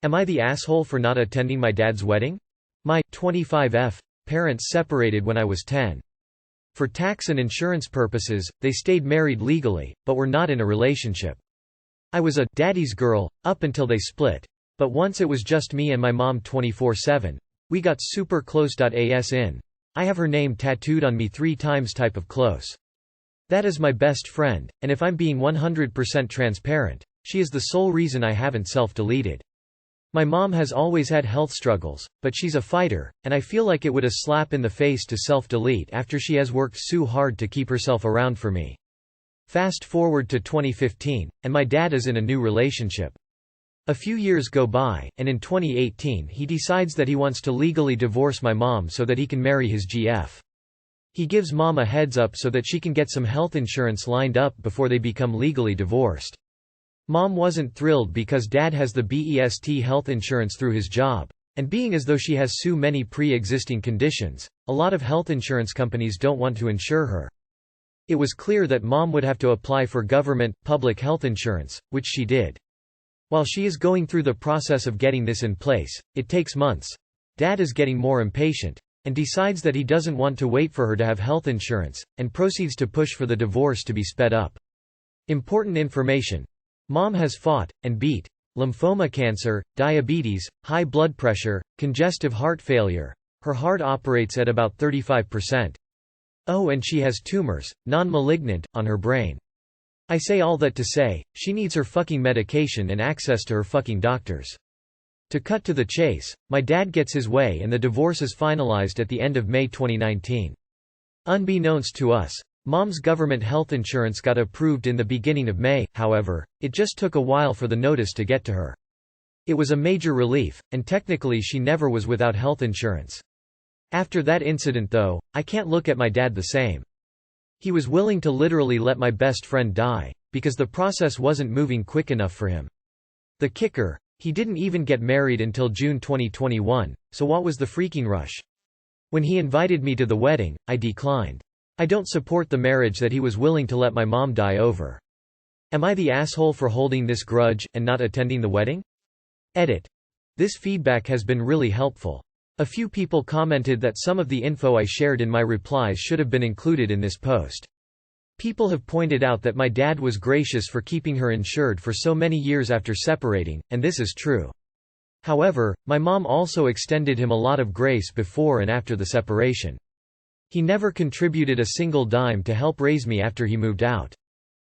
Am I the asshole for not attending my dad's wedding? My 25F parents separated when I was 10. For tax and insurance purposes, they stayed married legally, but were not in a relationship. I was a daddy's girl up until they split. But once it was just me and my mom 24/7. We got super close. As in, I have her name tattooed on me 3 times type of close. That is my best friend, and if I'm being 100% transparent, she is the sole reason I haven't self-deleted. My mom has always had health struggles, but she's a fighter, and I feel like it would a slap in the face to self-delete after she has worked so hard to keep herself around for me. Fast forward to 2015, and my dad is in a new relationship. A few years go by, and in 2018 he decides that he wants to legally divorce my mom so that he can marry his GF. He gives mom a heads up so that she can get some health insurance lined up before they become legally divorced. Mom wasn't thrilled because dad has the best health insurance through his job, and being as though she has so many pre-existing conditions, a lot of health insurance companies don't want to insure her. It was clear that mom would have to apply for government, public health insurance, which she did. While she is going through the process of getting this in place, it takes months. Dad is getting more impatient, and decides that he doesn't want to wait for her to have health insurance, and proceeds to push for the divorce to be sped up. Important information. Mom has fought, and beat, lymphoma cancer, diabetes, high blood pressure, congestive heart failure. Her heart operates at about 35%. Oh, and she has tumors, non-malignant, on her brain. I say all that to say, she needs her fucking medication and access to her fucking doctors. To cut to the chase, my dad gets his way and the divorce is finalized at the end of May 2019. Unbeknownst to us, mom's government health insurance got approved in the beginning of May, however, it just took a while for the notice to get to her. It was a major relief, and technically she never was without health insurance. After that incident though, I can't look at my dad the same. He was willing to literally let my best friend die, because the process wasn't moving quick enough for him. The kicker? He didn't even get married until June 2021, so what was the freaking rush? When he invited me to the wedding, I declined. I don't support the marriage that he was willing to let my mom die over. Am I the asshole for holding this grudge, and not attending the wedding? Edit. This feedback has been really helpful. A few people commented that some of the info I shared in my replies should have been included in this post. People have pointed out that my dad was gracious for keeping her insured for so many years after separating, and this is true. However, my mom also extended him a lot of grace before and after the separation. He never contributed a single dime to help raise me after he moved out.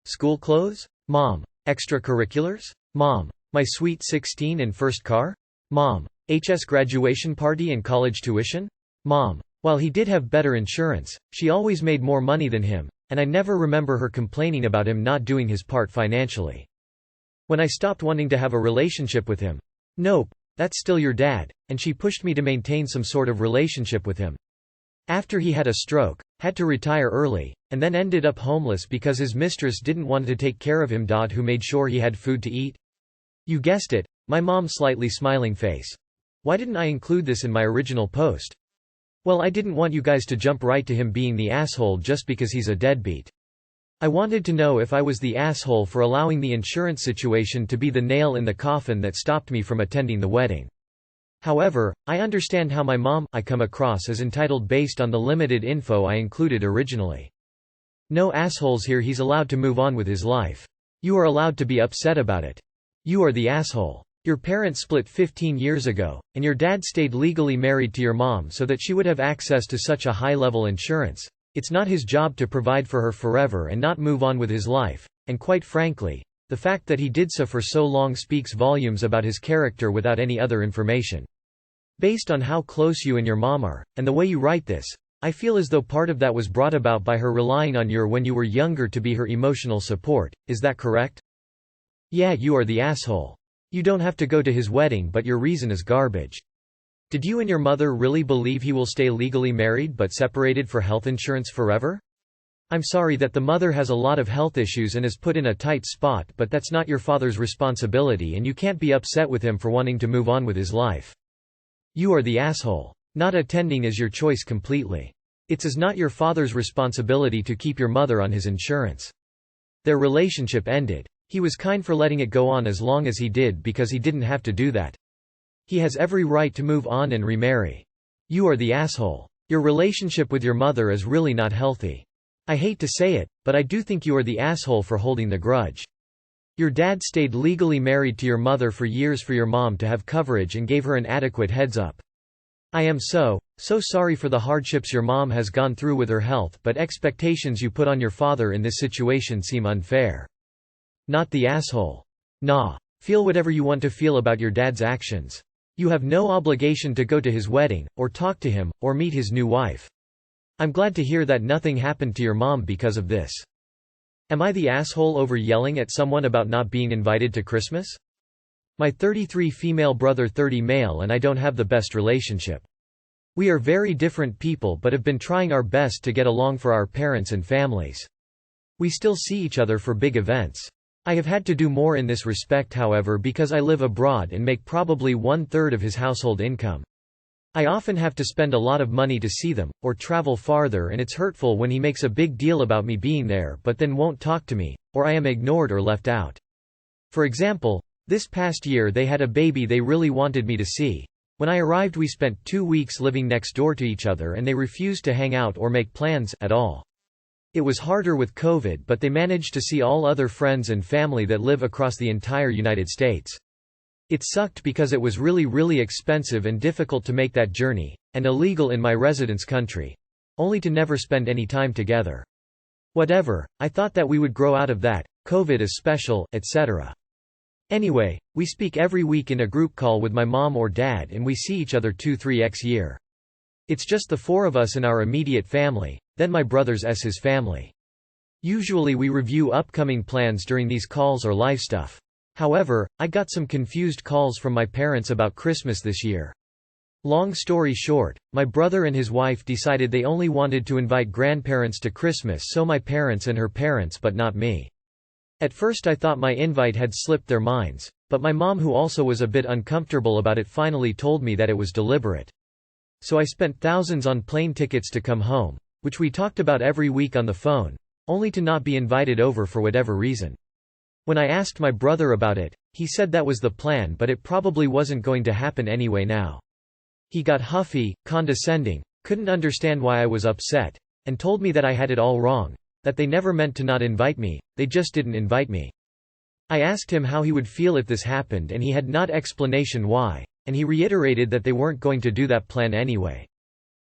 School clothes? Mom. Extracurriculars? Mom. My sweet 16 and first car? Mom. HS graduation party and college tuition? Mom. While he did have better insurance, she always made more money than him, and I never remember her complaining about him not doing his part financially. When I stopped wanting to have a relationship with him, nope, that's still your dad, and she pushed me to maintain some sort of relationship with him. After he had a stroke, had to retire early, and then ended up homeless because his mistress didn't want to take care of him. Who made sure he had food to eat? You guessed it, my mom's slightly smiling face. Why didn't I include this in my original post? Well, I didn't want you guys to jump right to him being the asshole just because he's a deadbeat. I wanted to know if I was the asshole for allowing the insurance situation to be the nail in the coffin that stopped me from attending the wedding. However, I understand how my mom I come across as entitled based on the limited info I included originally. No assholes here. He's allowed to move on with his life. You are allowed to be upset about it. You are the asshole. Your parents split 15 years ago, and your dad stayed legally married to your mom so that she would have access to such a high-level insurance. It's not his job to provide for her forever and not move on with his life, and quite frankly, the fact that he did so for so long speaks volumes about his character without any other information. Based on how close you and your mom are, and the way you write this, I feel as though part of that was brought about by her relying on you when you were younger to be her emotional support. Is that correct? Yeah, you are the asshole. You don't have to go to his wedding, but your reason is garbage. Did you and your mother really believe he will stay legally married but separated for health insurance forever? I'm sorry that the mother has a lot of health issues and is put in a tight spot, but that's not your father's responsibility and you can't be upset with him for wanting to move on with his life. You are the asshole. Not attending is your choice completely. It is not your father's responsibility to keep your mother on his insurance. Their relationship ended. He was kind for letting it go on as long as he did because he didn't have to do that. He has every right to move on and remarry. You are the asshole. Your relationship with your mother is really not healthy. I hate to say it, but I do think you are the asshole for holding the grudge. Your dad stayed legally married to your mother for years for your mom to have coverage and gave her an adequate heads up. I am so sorry for the hardships your mom has gone through with her health, but expectations you put on your father in this situation seem unfair. Not the asshole. Nah. Feel whatever you want to feel about your dad's actions. You have no obligation to go to his wedding, or talk to him, or meet his new wife. I'm glad to hear that nothing happened to your mom because of this. Am I the asshole over yelling at someone about not being invited to Christmas? My 33 female brother 30 male and I don't have the best relationship. We are very different people but have been trying our best to get along for our parents and families. We still see each other for big events. I have had to do more in this respect however because I live abroad and make probably 1/3 of his household income. I often have to spend a lot of money to see them, or travel farther, and it's hurtful when he makes a big deal about me being there but then won't talk to me, or I am ignored or left out. For example, this past year they had a baby they really wanted me to see. When I arrived we spent 2 weeks living next door to each other and they refused to hang out or make plans at all. It was harder with COVID but they managed to see all other friends and family that live across the entire United States. It sucked because it was really expensive and difficult to make that journey, and illegal in my residence country. Only to never spend any time together. Whatever, I thought that we would grow out of that, COVID is special, etc. Anyway, we speak every week in a group call with my mom or dad and we see each other 2-3x year. It's just the 4 of us in our immediate family, then my brother's his family. Usually we review upcoming plans during these calls or live stuff. However, I got some confused calls from my parents about Christmas this year. Long story short, my brother and his wife decided they only wanted to invite grandparents to Christmas, so my parents and her parents but not me. At first I thought my invite had slipped their minds, but my mom, who also was a bit uncomfortable about it, finally told me that it was deliberate. So I spent thousands on plane tickets to come home, which we talked about every week on the phone, only to not be invited over for whatever reason. When I asked my brother about it, he said that was the plan but it probably wasn't going to happen anyway now. He got huffy, condescending, couldn't understand why I was upset, and told me that I had it all wrong, that they never meant to not invite me, they just didn't invite me. I asked him how he would feel if this happened and he had not explanation why, and he reiterated that they weren't going to do that plan anyway.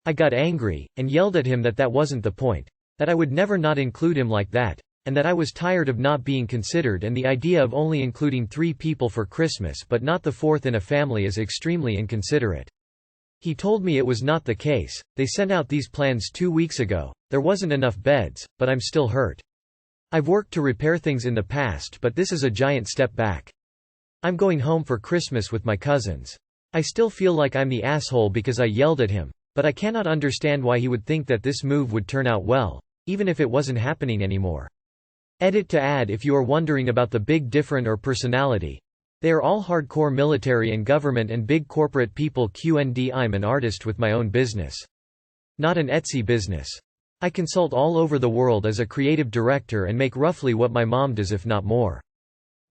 I got angry, and yelled at him that that wasn't the point, that I would never not include him like that, and that I was tired of not being considered, and the idea of only including 3 people for Christmas but not the 4th in a family is extremely inconsiderate. He told me it was not the case, they sent out these plans 2 weeks ago, there wasn't enough beds, but I'm still hurt. I've worked to repair things in the past but this is a giant step back. I'm going home for Christmas with my cousins. I still feel like I'm the asshole because I yelled at him, but I cannot understand why he would think that this move would turn out well, even if it wasn't happening anymore. Edit to add: if you are wondering about the big different or personality, they are all hardcore military and government and big corporate people. I'm an artist with my own business. Not an Etsy business. I consult all over the world as a creative director and make roughly what my mom does, if not more.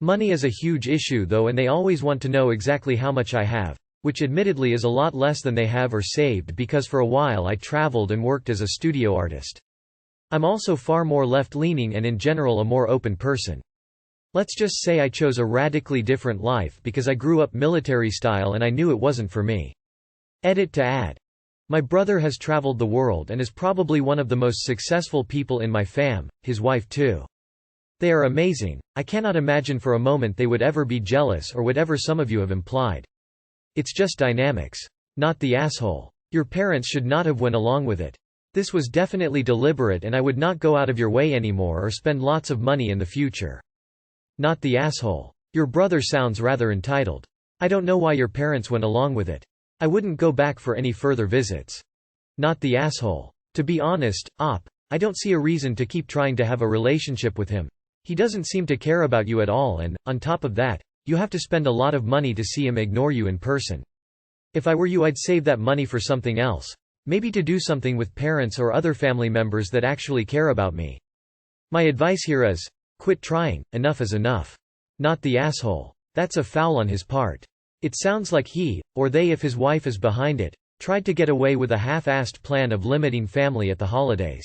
Money is a huge issue though, and they always want to know exactly how much I have, which admittedly is a lot less than they have or saved, because for a while I traveled and worked as a studio artist. I'm also far more left-leaning and in general a more open person. Let's just say I chose a radically different life because I grew up military style and I knew it wasn't for me. Edit to add: my brother has traveled the world and is probably one of the most successful people in my fam, his wife too. They are amazing. I cannot imagine for a moment they would ever be jealous or whatever some of you have implied. It's just dynamics. Not the asshole. Your parents should not have went along with it. This was definitely deliberate and I would not go out of your way anymore or spend lots of money in the future. Not the asshole. Your brother sounds rather entitled. I don't know why your parents went along with it. I wouldn't go back for any further visits. Not the asshole. To be honest, I don't see a reason to keep trying to have a relationship with him. He doesn't seem to care about you at all, and, on top of that, you have to spend a lot of money to see him ignore you in person. If I were you, I'd save that money for something else. Maybe to do something with parents or other family members that actually care about me. My advice here is, quit trying, enough is enough. Not the asshole. That's a foul on his part. It sounds like he, or they if his wife is behind it, tried to get away with a half-assed plan of limiting family at the holidays.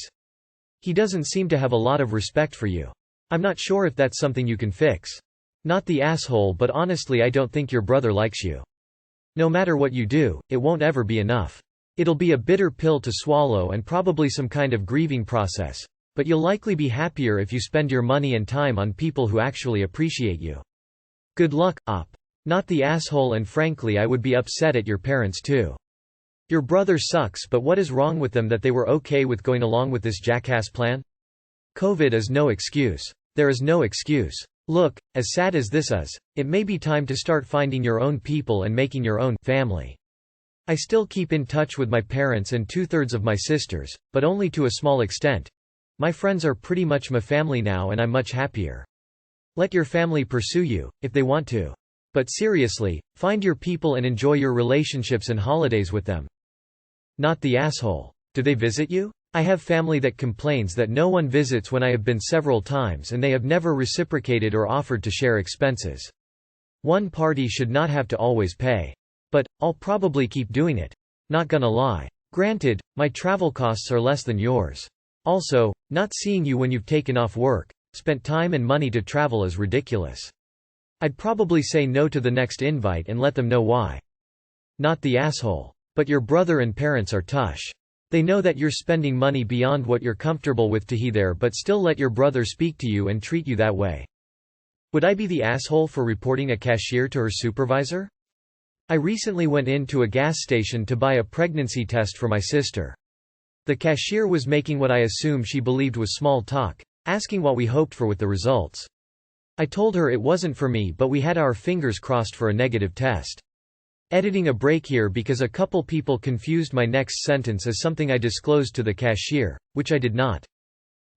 He doesn't seem to have a lot of respect for you. I'm not sure if that's something you can fix. Not the asshole, but honestly I don't think your brother likes you. No matter what you do, it won't ever be enough. It'll be a bitter pill to swallow and probably some kind of grieving process, but you'll likely be happier if you spend your money and time on people who actually appreciate you. Good luck, Op. Not the asshole, and frankly I would be upset at your parents too. Your brother sucks, but what is wrong with them that they were okay with going along with this jackass plan? COVID is no excuse. There is no excuse. Look, as sad as this is, it may be time to start finding your own people and making your own family. I still keep in touch with my parents and 2/3 of my sisters, but only to a small extent. My friends are pretty much my family now and I'm much happier. Let your family pursue you, if they want to. But seriously, find your people and enjoy your relationships and holidays with them. Not the asshole. Do they visit you? I have family that complains that no one visits when I have been several times and they have never reciprocated or offered to share expenses. One party should not have to always pay. But, I'll probably keep doing it. Not gonna lie. Granted, my travel costs are less than yours. Also, not seeing you when you've taken off work, spent time and money to travel is ridiculous. I'd probably say no to the next invite and let them know why. Not the asshole. But your brother and parents are tush. They know that you're spending money beyond what you're comfortable with to he there, but still let your brother speak to you and treat you that way. Would I be the asshole for reporting a cashier to her supervisor? I recently went into a gas station to buy a pregnancy test for my sister. The cashier was making what I assume she believed was small talk, asking what we hoped for with the results. I told her it wasn't for me, but we had our fingers crossed for a negative test. Editing a break here because a couple people confused my next sentence as something I disclosed to the cashier, which I did not.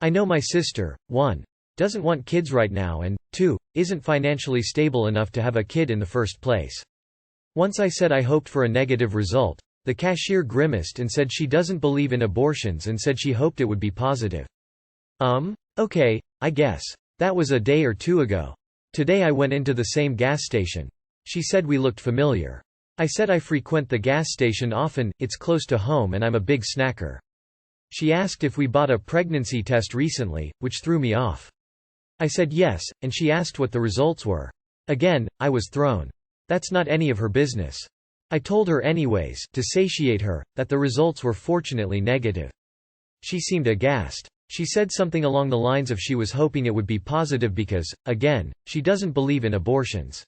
I know my sister, 1. Doesn't want kids right now and, 2. Isn't financially stable enough to have a kid in the first place. Once I said I hoped for a negative result, the cashier grimaced and said she doesn't believe in abortions and said she hoped it would be positive. Okay, I guess. That was a day or two ago. Today I went into the same gas station. She said we looked familiar. I said I frequent the gas station often, it's close to home and I'm a big snacker. She asked if we bought a pregnancy test recently, which threw me off. I said yes, and she asked what the results were. Again, I was thrown. That's not any of her business. I told her anyways, to satiate her, that the results were fortunately negative. She seemed aghast. She said something along the lines of she was hoping it would be positive because, again, she doesn't believe in abortions.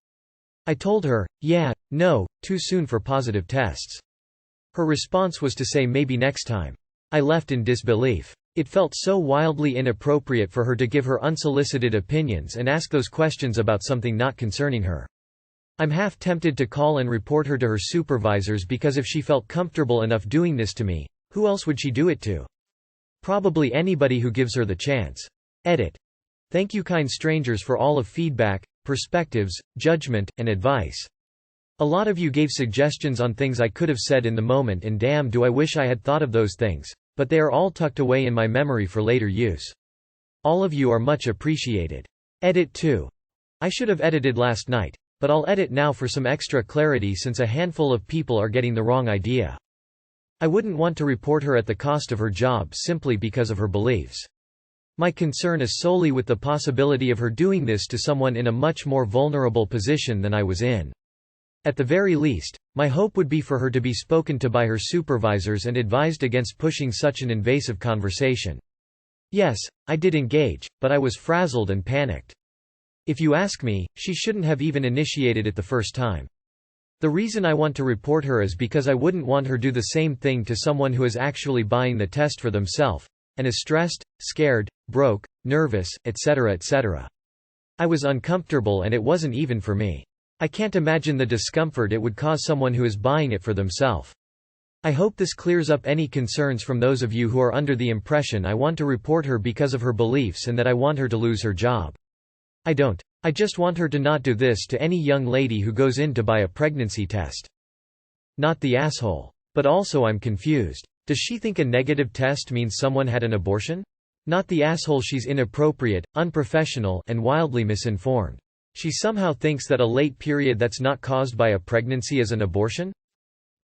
I told her, yeah, no, too soon for positive tests. Her response was to say maybe next time. I left in disbelief. It felt so wildly inappropriate for her to give her unsolicited opinions and ask those questions about something not concerning her. I'm half tempted to call and report her to her supervisors because if she felt comfortable enough doing this to me, who else would she do it to? Probably anybody who gives her the chance. Edit. Thank you kind strangers for all of feedback, perspectives, judgment, and advice. A lot of you gave suggestions on things I could have said in the moment and damn do I wish I had thought of those things, but they are all tucked away in my memory for later use. All of you are much appreciated. Edit 2. I should have edited last night, but I'll edit now for some extra clarity since a handful of people are getting the wrong idea. I wouldn't want to report her at the cost of her job simply because of her beliefs. My concern is solely with the possibility of her doing this to someone in a much more vulnerable position than I was in. At the very least, my hope would be for her to be spoken to by her supervisors and advised against pushing such an invasive conversation. Yes, I did engage, but I was frazzled and panicked. If you ask me, she shouldn't have even initiated it the first time. The reason I want to report her is because I wouldn't want her do the same thing to someone who is actually buying the test for themselves, and is stressed, scared, broke, nervous, etc. etc. I was uncomfortable and it wasn't even for me. I can't imagine the discomfort it would cause someone who is buying it for themselves. I hope this clears up any concerns from those of you who are under the impression I want to report her because of her beliefs and that I want her to lose her job. I don't. I just want her to not do this to any young lady who goes in to buy a pregnancy test. Not the asshole. But also I'm confused. Does she think a negative test means someone had an abortion? Not the asshole. She's inappropriate, unprofessional, and wildly misinformed. She somehow thinks that a late period that's not caused by a pregnancy is an abortion?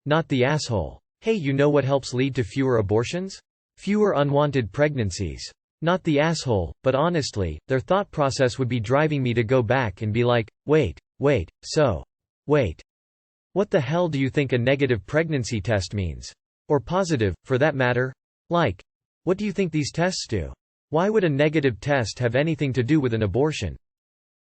Not the asshole. Hey, you know what helps lead to fewer abortions? Fewer unwanted pregnancies. Not the asshole, but honestly, their thought process would be driving me to go back and be like, wait, wait, what the hell do you think a negative pregnancy test means? Or positive, for that matter? Like, what do you think these tests do? Why would a negative test have anything to do with an abortion?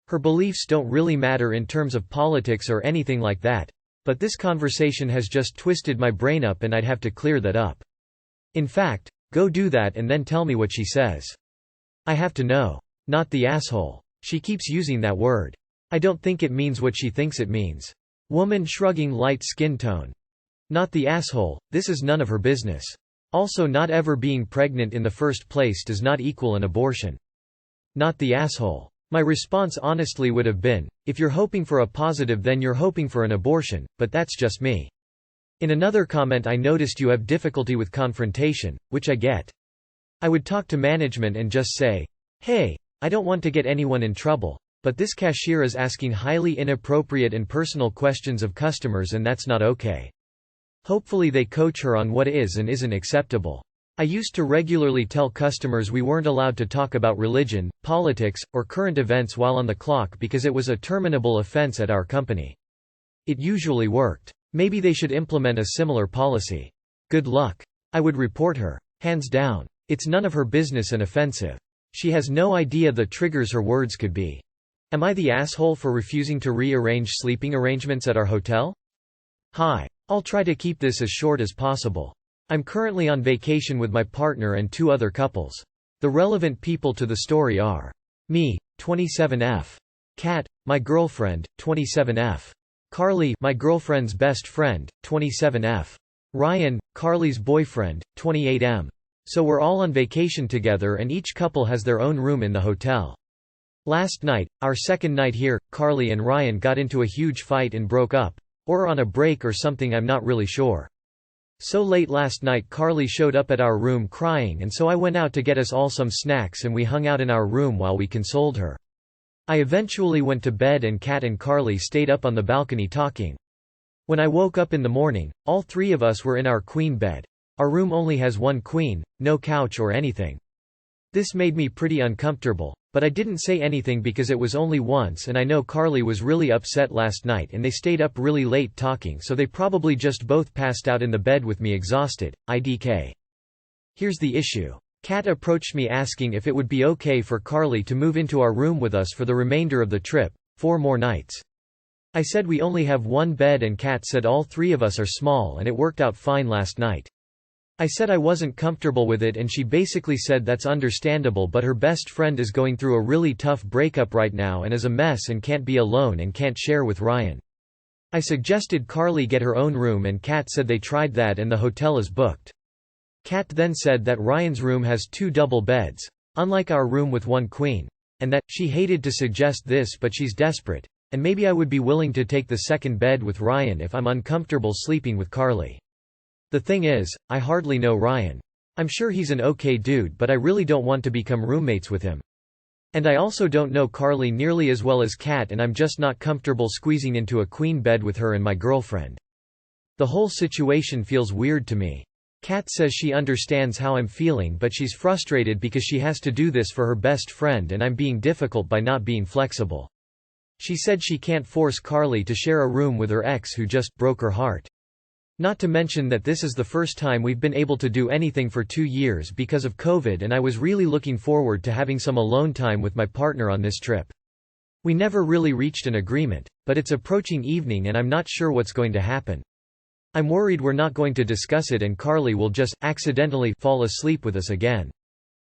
Her beliefs don't really matter in terms of politics or anything like that. But this conversation has just twisted my brain up and I'd have to clear that up. In fact, go do that and then tell me what she says. I have to know. Not the asshole. She keeps using that word. I don't think it means what she thinks it means. Woman shrugging light skin tone. Not the asshole, this is none of her business. Also, not ever being pregnant in the first place does not equal an abortion. Not the asshole. My response honestly would have been, if you're hoping for a positive then you're hoping for an abortion, but that's just me. In another comment I noticed you have difficulty with confrontation, which I get. I would talk to management and just say, hey, I don't want to get anyone in trouble, but this cashier is asking highly inappropriate and personal questions of customers and that's not okay. Hopefully they coach her on what is and isn't acceptable. I used to regularly tell customers we weren't allowed to talk about religion, politics, or current events while on the clock because it was a terminable offense at our company. It usually worked. Maybe they should implement a similar policy. Good luck. I would report her. Hands down. It's none of her business and offensive. She has no idea the triggers her words could be. Am I the asshole for refusing to rearrange sleeping arrangements at our hotel? Hi. I'll try to keep this as short as possible. I'm currently on vacation with my partner and 2 other couples. The relevant people to the story are me, 27F, Kat, my girlfriend, 27F, Carly, my girlfriend's best friend, 27F, Ryan, Carly's boyfriend, 28M. So we're all on vacation together and each couple has their own room in the hotel. Last night, our second night here, Carly and Ryan got into a huge fight and broke up, or on a break or something, I'm not really sure. So late last night Carly showed up at our room crying and so I went out to get us all some snacks and we hung out in our room while we consoled her. I eventually went to bed and Kat and Carly stayed up on the balcony talking. When I woke up in the morning, all 3 of us were in our queen bed. Our room only has 1 queen, no couch or anything. This made me pretty uncomfortable, but I didn't say anything because it was only once and I know Carly was really upset last night and they stayed up really late talking so they probably just both passed out in the bed with me exhausted, IDK. Here's the issue. Kat approached me asking if it would be okay for Carly to move into our room with us for the remainder of the trip, 4 more nights. I said we only have 1 bed and Kat said all 3 of us are small and it worked out fine last night. I said I wasn't comfortable with it and she basically said that's understandable but her best friend is going through a really tough breakup right now and is a mess and can't be alone and can't share with Ryan. I suggested Carly get her own room and Kat said they tried that and the hotel is booked. Kat then said that Ryan's room has 2 double beds, unlike our room with 1 queen, and that she hated to suggest this but she's desperate, and maybe I would be willing to take the second bed with Ryan if I'm uncomfortable sleeping with Carly. The thing is, I hardly know Ryan. I'm sure he's an okay dude but I really don't want to become roommates with him. And I also don't know Carly nearly as well as Kat and I'm just not comfortable squeezing into a queen bed with her and my girlfriend. The whole situation feels weird to me. Kat says she understands how I'm feeling but she's frustrated because she has to do this for her best friend and I'm being difficult by not being flexible. She said she can't force Carly to share a room with her ex who just broke her heart. Not to mention that this is the first time we've been able to do anything for 2 years because of COVID and I was really looking forward to having some alone time with my partner on this trip. We never really reached an agreement, but it's approaching evening and I'm not sure what's going to happen. I'm worried we're not going to discuss it and Carly will just accidentally fall asleep with us again.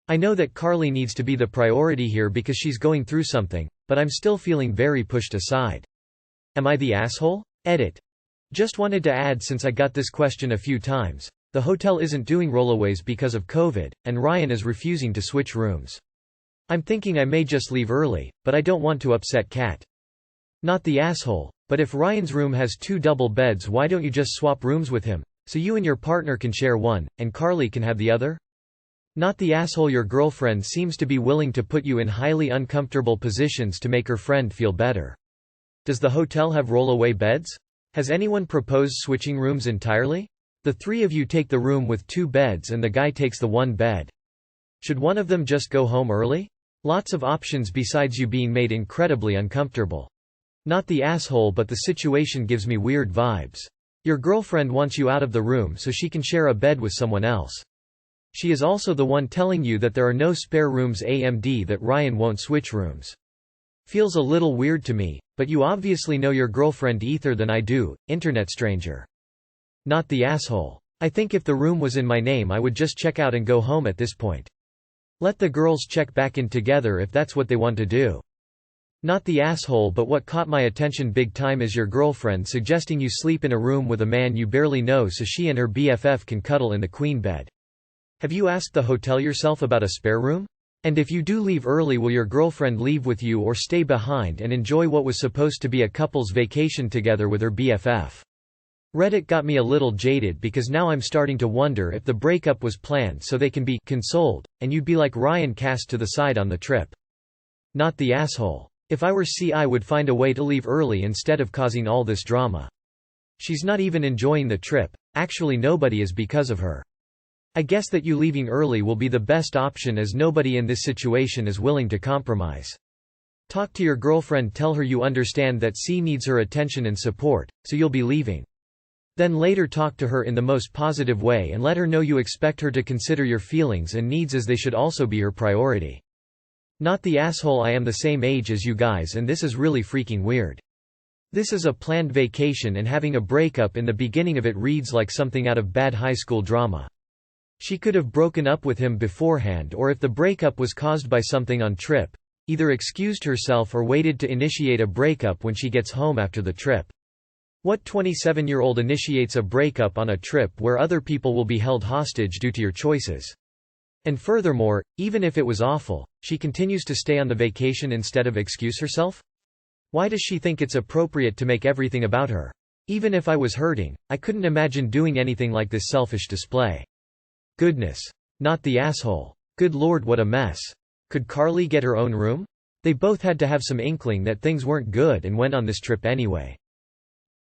I know that Carly needs to be the priority here because she's going through something, but I'm still feeling very pushed aside. Am I the asshole? Edit. Just wanted to add since I got this question a few times, the hotel isn't doing rollaways because of COVID, and Ryan is refusing to switch rooms. I'm thinking I may just leave early, but I don't want to upset Kat. Not the asshole, but if Ryan's room has 2 double beds why don't you just swap rooms with him, so you and your partner can share one, and Carly can have the other? Not the asshole. Your girlfriend seems to be willing to put you in highly uncomfortable positions to make her friend feel better. Does the hotel have roll-away beds? Has anyone proposed switching rooms entirely? The three of you take the room with 2 beds and the guy takes the 1 bed. Should one of them just go home early? Lots of options besides you being made incredibly uncomfortable. Not the asshole, but the situation gives me weird vibes. Your girlfriend wants you out of the room so she can share a bed with someone else. She is also the one telling you that there are no spare rooms, AMD that Ryan won't switch rooms. Feels a little weird to me, but you obviously know your girlfriend either than I do, internet stranger. Not the asshole. I think if the room was in my name I would just check out and go home at this point. Let the girls check back in together if that's what they want to do. Not the asshole, but what caught my attention big time is your girlfriend suggesting you sleep in a room with a man you barely know so she and her BFF can cuddle in the queen bed. Have you asked the hotel yourself about a spare room? And if you do leave early, will your girlfriend leave with you or stay behind and enjoy what was supposed to be a couple's vacation together with her BFF? Reddit got me a little jaded because now I'm starting to wonder if the breakup was planned so they can be consoled, and you'd be like Ryan, cast to the side on the trip. Not the asshole. If I were C, I would find a way to leave early instead of causing all this drama. She's not even enjoying the trip, actually nobody is because of her. I guess that you leaving early will be the best option as nobody in this situation is willing to compromise. Talk to your girlfriend, tell her you understand that C needs her attention and support, so you'll be leaving. Then later talk to her in the most positive way and let her know you expect her to consider your feelings and needs as they should also be her priority. Not the asshole. I am the same age as you guys and this is really freaking weird. This is a planned vacation and having a breakup in the beginning of it reads like something out of bad high school drama. She could have broken up with him beforehand, or if the breakup was caused by something on trip, either excused herself or waited to initiate a breakup when she gets home after the trip. What 27-year-old initiates a breakup on a trip where other people will be held hostage due to your choices? And furthermore, even if it was awful, she continues to stay on the vacation instead of excuse herself? Why does she think it's appropriate to make everything about her? Even if I was hurting, I couldn't imagine doing anything like this selfish display. Goodness. Not the asshole. Good lord, what a mess. Could Carly get her own room? They both had to have some inkling that things weren't good and went on this trip anyway.